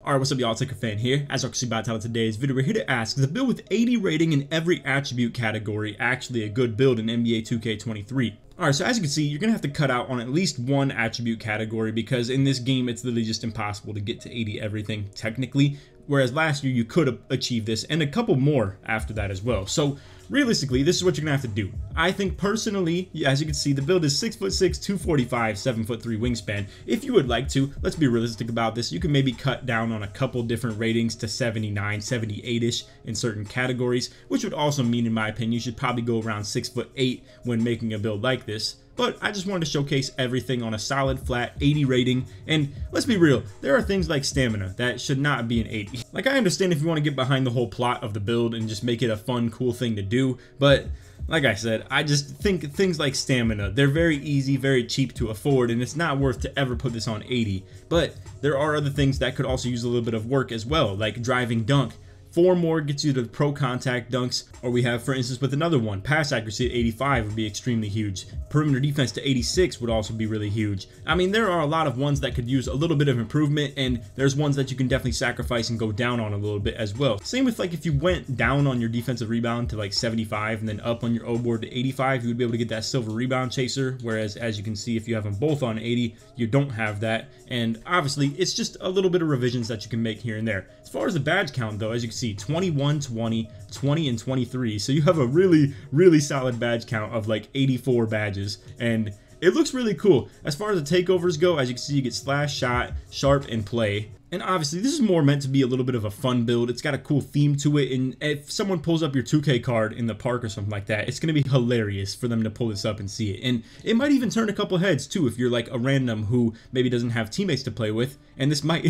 Alright, what's up y'all, Ticker Fan here. As you can see by the title of today's video, we're here to ask, is a build with 80 rating in every attribute category actually a good build in NBA 2K23? Alright, so as you can see, you're going to have to cut out on at least one attribute category because in this game, it's literally just impossible to get to 80 everything technically. Whereas last year, you could achieve this and a couple more after that as well. So realistically, this is what you're going to have to do. I think personally, as you can see, the build is 6'6", 245, 7'3" wingspan. If you would like to, let's be realistic about this, you can maybe cut down on a couple different ratings to 79, 78-ish in certain categories, which would also mean, in my opinion, you should probably go around 6'8" when making a build like this. But I just wanted to showcase everything on a solid flat 80 rating, and let's be real, there are things like stamina that should not be an 80. Like, I understand if you want to get behind the whole plot of the build and just make it a fun, cool thing to do, but like I said, I just think things like stamina, they're very easy, very cheap to afford, and it's not worth to ever put this on 80. But there are other things that could also use a little bit of work as well, like driving dunk. 4 more gets you to pro contact dunks, or we have, for instance, with another one, pass accuracy at 85 would be extremely huge. Perimeter defense to 86 would also be really huge. I mean, there are a lot of ones that could use a little bit of improvement, and there's ones that you can definitely sacrifice and go down on a little bit as well. Same with, like, if you went down on your defensive rebound to like 75 and then up on your O board to 85, you would be able to get that silver rebound chaser, whereas as you can see, if you have them both on 80, you don't have that. And obviously, it's just a little bit of revisions that you can make here and there. As far as the badge count though, as you can see, 21, 20, 20, and 23. So you have a really solid badge count of like 84 badges, and it looks really cool. As far as the takeovers go, as you can see, you get slash, shot, sharp, and play. And obviously, this is more meant to be a little bit of a fun build. It's got a cool theme to it, and if someone pulls up your 2K card in the park or something like that, it's going to be hilarious for them to pull this up and see it. And it might even turn a couple heads, too, if you're like a random who maybe doesn't have teammates to play with. And this might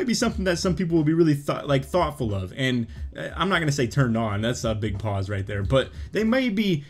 be something that some people will be really thoughtful of. And I'm not going to say turned on. That's a big pause right there. But they may be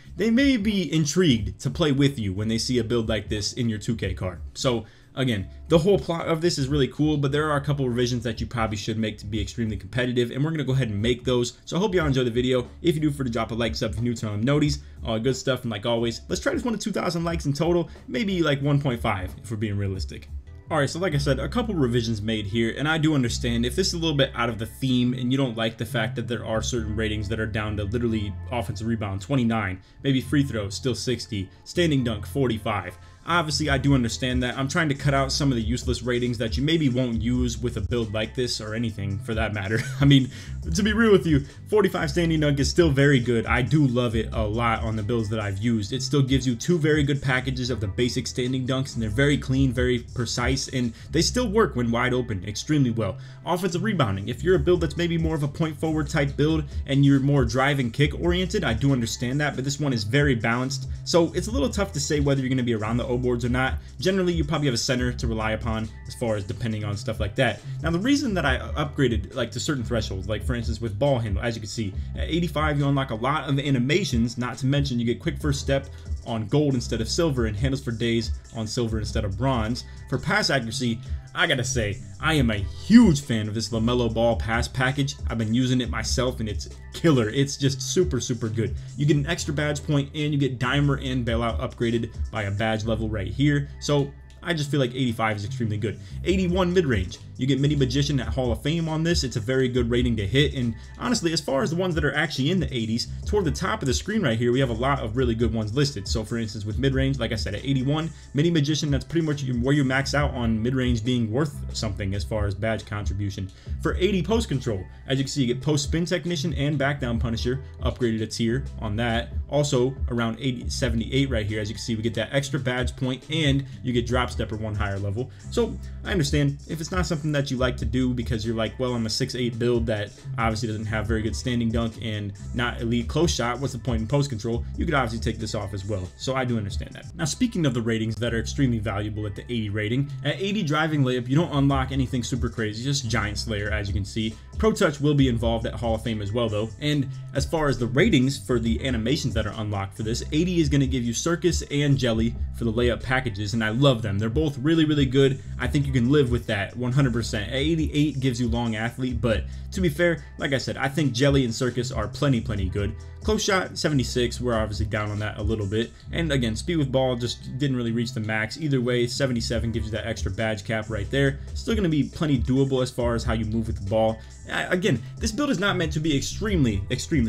intrigued to play with you when they see a build like this in your 2K card. So again, the whole plot of this is really cool, but there are a couple revisions that you probably should make to be extremely competitive, and we're going to go ahead and make those. So I hope y'all enjoy the video. If you do, for to drop a like, sub if you're new, turn on noties, all good stuff, and like always, let's try this one to 2,000 likes in total, maybe like 1.5 if we're being realistic. Alright, so like I said, a couple revisions made here, and I do understand if this is a little bit out of the theme and you don't like the fact that there are certain ratings that are down to literally offensive rebound 29, maybe free throw still 60, standing dunk 45. Obviously, I do understand that. I'm trying to cut out some of the useless ratings that you maybe won't use with a build like this, or anything for that matter. I mean, to be real with you, 45 standing dunk is still very good. I do love it a lot on the builds that I've used. It still gives you 2 very good packages of the basic standing dunks, and they're very clean, very precise, and they still work when wide open extremely well. Offensive rebounding, if you're a build that's maybe more of a point forward type build and you're more drive and kick oriented, I do understand that, but this one is very balanced, so it's a little tough to say whether you're going to be around the O boards or not. Generally, you probably have a center to rely upon as far as depending on stuff like that. Now, the reason that I upgraded like to certain thresholds, like for instance with ball handle, as you can see, at 85 you unlock a lot of animations, not to mention you get quick first step on gold instead of silver, and handles for days on silver instead of bronze. For pass accuracy, I gotta say, I am a huge fan of this LaMelo Ball pass package. I've been using it myself and it's killer. It's just super good. You get an extra badge point and you get dimer and bailout upgraded by a badge level right here. So I just feel like 85 is extremely good. 81 mid-range. You get Mini Magician at Hall of Fame on this. It's a very good rating to hit. And honestly, as far as the ones that are actually in the 80s, toward the top of the screen right here, we have a lot of really good ones listed. So for instance, with mid-range, like I said, at 81, Mini Magician, that's pretty much where you max out on mid-range being worth something as far as badge contribution. For 80 post control, as you can see, you get post spin technician and back down punisher, upgraded a tier on that. Also around 78 right here, as you can see, we get that extra badge point and you get drop stepper 1 higher level. So I understand if it's not something that you like to do because you're like, well, I'm a 6'8" build that obviously doesn't have very good standing dunk and not elite close shot, what's the point in post control? You could obviously take this off as well. So I do understand that. Now, speaking of the ratings that are extremely valuable at the 80 rating, at 80 driving layup, you don't unlock anything super crazy, just Giant Slayer, as you can see. Pro Touch will be involved at Hall of Fame as well though. And as far as the ratings for the animations that are unlocked for this, 80 is going to give you Circus and Jelly for the layup packages, and I love them. They're both really, really good. I think you can live with that 100%. 88 gives you Long Athlete, but to be fair, like I said, I think Jelly and Circus are plenty good. Close Shot, 76, we're obviously down on that a little bit. And again, Speed with Ball just didn't really reach the max. Either way, 77 gives you that extra badge cap right there. Still going to be plenty doable as far as how you move with the ball. Again, this build is not meant to be extremely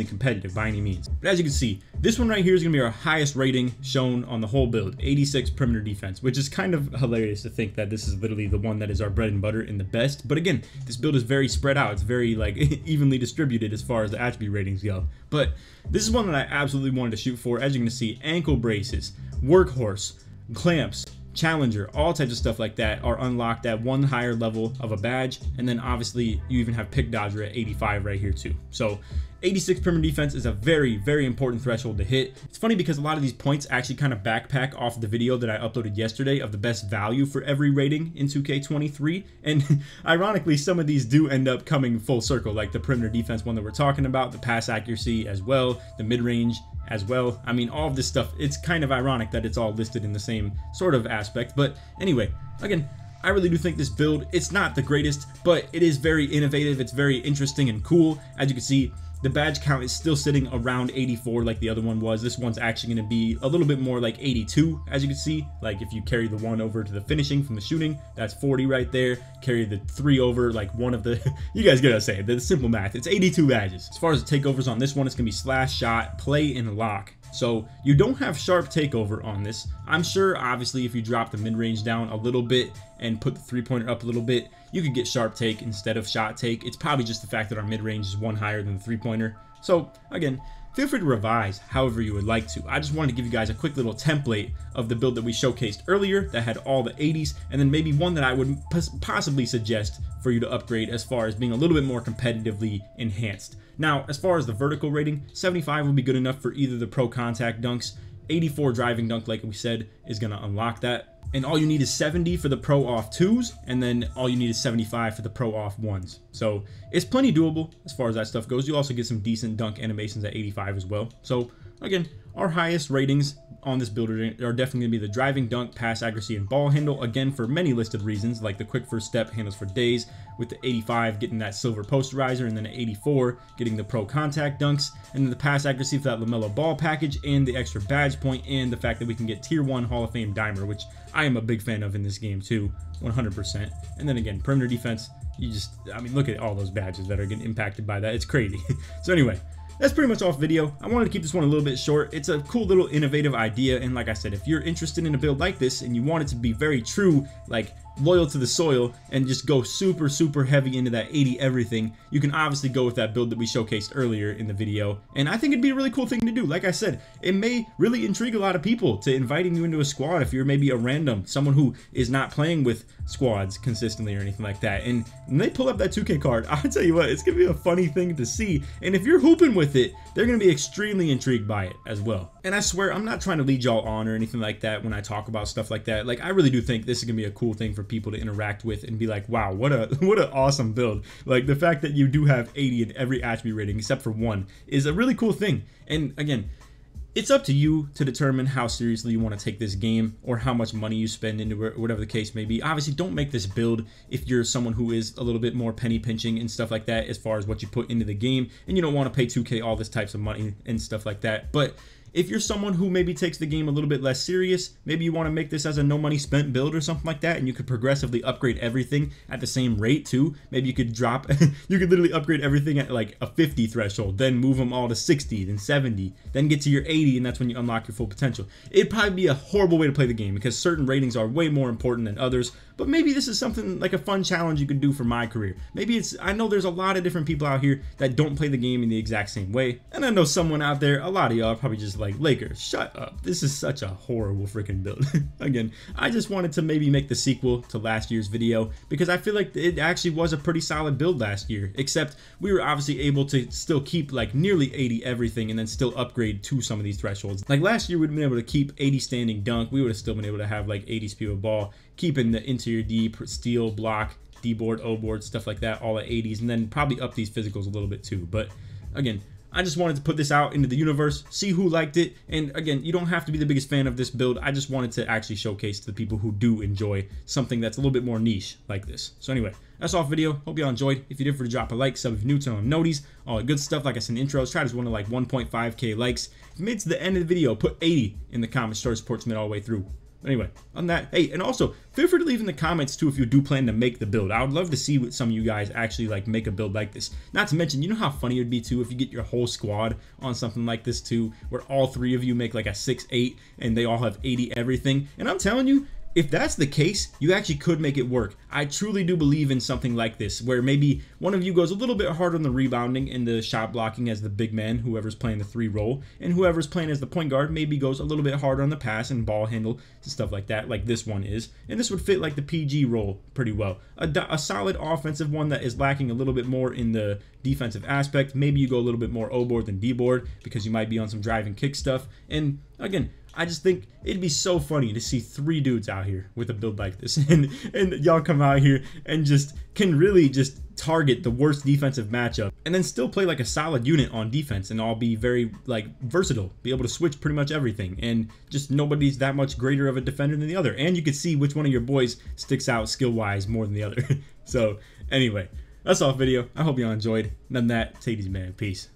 competitive by any means. But as you can see, this one right here is going to be our highest rating shown on the whole build, 86 perimeter defense, which is kind of hilarious to think that this is literally the one that is our bread and butter and the best. But again, this build is very spread out. It's very like evenly distributed as far as the attribute ratings go. But this is one that I absolutely wanted to shoot for. As you're going to see, ankle braces, workhorse, clamps, Challenger, all types of stuff like that are unlocked at one higher level of a badge. And then obviously you even have Pick Dodger at 85 right here too. So 86 perimeter defense is a very important threshold to hit. It's funny because a lot of these points actually kind of backpack off the video that I uploaded yesterday of the best value for every rating in 2K23. And ironically, some of these do end up coming full circle, like the perimeter defense one that we're talking about, the pass accuracy as well, the mid-range as well. I mean, all of this stuff, it's kind of ironic that it's all listed in the same sort of aspect. But anyway, again, I really do think this build, it's not the greatest, but it is very innovative. It's very interesting and cool. As you can see, the badge count is still sitting around 84 like the other one was. This one's actually going to be a little bit more like 82, as you can see. Like if you carry the 1 over to the finishing from the shooting, that's 40 right there. Carry the 3 over, like one of the, you guys gotta say, the simple math, it's 82 badges. As far as the takeovers on this one, it's going to be slash, shot, play, and lock. So you don't have sharp takeover on this. I'm sure obviously if you drop the mid-range down a little bit and put the 3-pointer up a little bit, you could get sharp take instead of shot take. It's probably just the fact that our mid-range is 1 higher than the 3-pointer. So again, feel free to revise however you would like to. I just wanted to give you guys a quick little template of the build that we showcased earlier that had all the 80s, and then maybe one that I would possibly suggest for you to upgrade as far as being a little bit more competitively enhanced. Now, as far as the vertical rating, 75 will be good enough for either the pro contact dunks. 84 driving dunk, like we said, is going to unlock that. And all you need is 70 for the pro off 2s, and then all you need is 75 for the pro off 1s. So it's plenty doable as far as that stuff goes. You also get some decent dunk animations at 85 as well. So again, our highest ratings on this build are definitely going to be the driving dunk, pass accuracy, and ball handle. Again, for many listed reasons, like the quick first step handles for days, with the 85 getting that silver posterizer, and then at 84 getting the pro contact dunks, and then the pass accuracy for that LaMelo Ball package, and the extra badge point, and the fact that we can get tier 1 Hall of Fame dimer, which I am a big fan of in this game too, 100%. And then again, perimeter defense, I mean, look at all those badges that are getting impacted by that. It's crazy. So anyway, that's pretty much off video. I wanted to keep this one a little bit short. It's a cool little innovative idea, and like I said, if you're interested in a build like this and you want it to be very true, like loyal to the soil, and just go super heavy into that 80 everything, you can obviously go with that build that we showcased earlier in the video. And I think it'd be a really cool thing to do. Like I said, it may really intrigue a lot of people to inviting you into a squad if you're maybe a random, someone who is not playing with squads consistently or anything like that. And when they pull up that 2K card, I'll tell you what, it's gonna be a funny thing to see. And if you're hooping with it, they're gonna be extremely intrigued by it as well. And I swear, I'm not trying to lead y'all on or anything like that when I talk about stuff like that. Like, I really do think this is gonna be a cool thing for people to interact with and be like, wow, what an awesome build. Like, the fact that you do have 80 in every attribute rating except for 1 is a really cool thing. And again, it's up to you to determine how seriously you want to take this game or how much money you spend into it, or whatever the case may be. Obviously, don't make this build if you're someone who is a little bit more penny pinching and stuff like that as far as what you put into the game, and you don't want to pay 2K all this types of money and stuff like that. But if you're someone who maybe takes the game a little bit less serious, maybe you want to make this as a no money spent build or something like that, and you could progressively upgrade everything at the same rate too. Maybe you could drop, you could literally upgrade everything at like a 50 threshold, then move them all to 60, then 70, then get to your 80, and that's when you unlock your full potential. It'd probably be a horrible way to play the game because certain ratings are way more important than others, but maybe this is something like a fun challenge you could do for my career. Maybe it's, I know there's a lot of different people out here that don't play the game in the exact same way, and I know someone out there, a lot of y'all are probably just like, Lakers, shut up. This is such a horrible freaking build. Again, I just wanted to maybe make the sequel to last year's video because I feel like it actually was a pretty solid build last year, except we were obviously able to still keep like nearly 80 everything and then still upgrade to some of these thresholds. Like last year, we'd been able to keep 80 standing dunk. We would have still been able to have like 80 speed of ball, keeping the interior deep, steal, block, D board, O board, stuff like that, all at 80s, and then probably up these physicals a little bit too. But again, I just wanted to put this out into the universe, see who liked it, and again, you don't have to be the biggest fan of this build. I just wanted to actually showcase to the people who do enjoy something that's a little bit more niche like this. So anyway, that's all for the video. Hope y'all enjoyed. If you did, for to drop a like, sub if you're new, turn on noties, all the good stuff. Like I said in the intros, try to one to like 1.5k likes. If you made it to the end of the video, put 80 in the comments. Story supports me all the way through. Anyway, on that, hey, and also feel free to leave in the comments too if you do plan to make the build. I would love to see what some of you guys actually like make a build like this. Not to mention, you know how funny it would be too if you get your whole squad on something like this too, where all 3 of you make like a 6-8 and they all have 80 everything. And I'm telling you, if that's the case, you actually could make it work. I truly do believe in something like this, where maybe one of you goes a little bit harder on the rebounding and the shot blocking as the big man, whoever's playing the 3 role, and whoever's playing as the point guard maybe goes a little bit harder on the pass and ball handle and stuff like that, like this one is. And this would fit like the PG role pretty well. A solid offensive one that is lacking a little bit more in the defensive aspect. Maybe you go a little bit more O board than D board because you might be on some drive and kick stuff. And again, I just think it'd be so funny to see 3 dudes out here with a build like this, and y'all come out here and just can really just target the worst defensive matchup and then still play like a solid unit on defense and all be very like versatile, be able to switch pretty much everything, and just nobody's that much greater of a defender than the other, and you could see which one of your boys sticks out skill wise more than the other. So anyway, that's all for the video. I hope y'all enjoyed. None of that, Sadie's man. Peace.